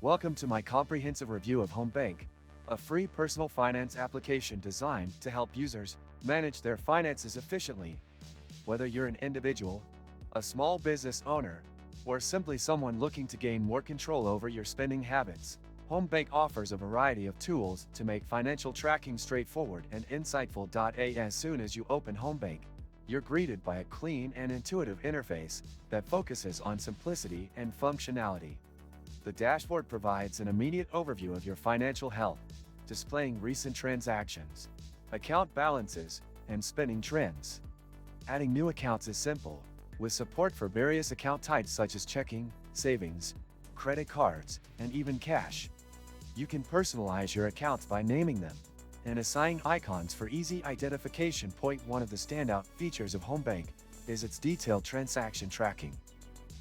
Welcome to my comprehensive review of HomeBank, a free personal finance application designed to help users manage their finances efficiently. Whether you're an individual, a small business owner, or simply someone looking to gain more control over your spending habits, HomeBank offers a variety of tools to make financial tracking straightforward and insightful. As soon as you open HomeBank, you're greeted by a clean and intuitive interface that focuses on simplicity and functionality. The dashboard provides an immediate overview of your financial health, displaying recent transactions, account balances, and spending trends. Adding new accounts is simple, with support for various account types such as checking, savings, credit cards, and even cash. You can personalize your accounts by naming them and assigning icons for easy identification. One of the standout features of HomeBank is its detailed transaction tracking.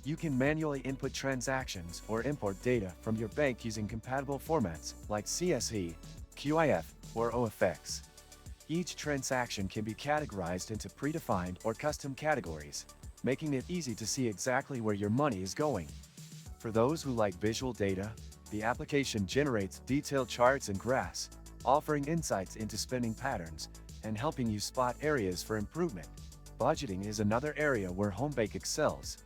You can manually input transactions or import data from your bank using compatible formats like CSV, QIF, or OFX. Each transaction can be categorized into predefined or custom categories, making it easy to see exactly where your money is going. For those who like visual data, the application generates detailed charts and graphs, offering insights into spending patterns and helping you spot areas for improvement. Budgeting is another area where HomeBank excels.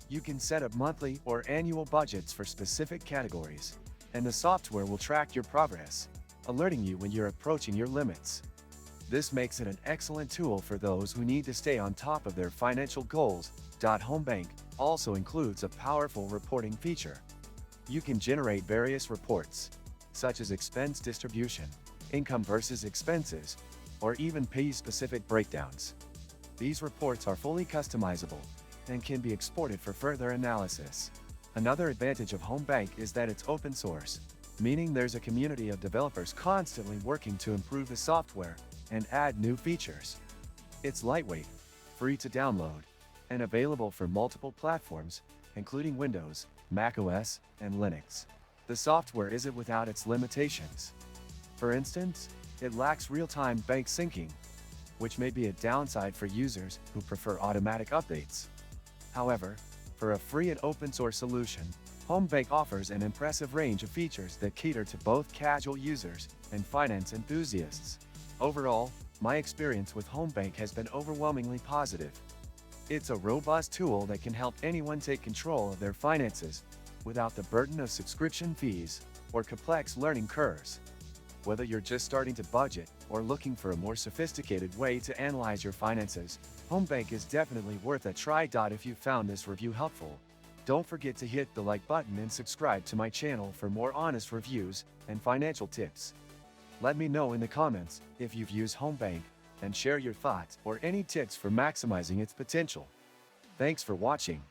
You can set up monthly or annual budgets for specific categories, and the software will track your progress, alerting you when you're approaching your limits. This makes it an excellent tool for those who need to stay on top of their financial goals. HomeBank also includes a powerful reporting feature. You can generate various reports, such as expense distribution, income versus expenses, or even pay-specific breakdowns. These reports are fully customizable and can be exported for further analysis. Another advantage of HomeBank is that it's open source, meaning there's a community of developers constantly working to improve the software and add new features. It's lightweight, free to download, and available for multiple platforms, including Windows, macOS, and Linux. The software isn't without its limitations. For instance, it lacks real-time bank syncing, which may be a downside for users who prefer automatic updates. However, for a free and open-source solution, HomeBank offers an impressive range of features that cater to both casual users and finance enthusiasts. Overall, my experience with HomeBank has been overwhelmingly positive. It's a robust tool that can help anyone take control of their finances without the burden of subscription fees or complex learning curves. Whether you're just starting to budget or looking for a more sophisticated way to analyze your finances, HomeBank is definitely worth a try. If you found this review helpful, don't forget to hit the like button and subscribe to my channel for more honest reviews and financial tips. Let me know in the comments if you've used HomeBank and share your thoughts or any tips for maximizing its potential. Thanks for watching.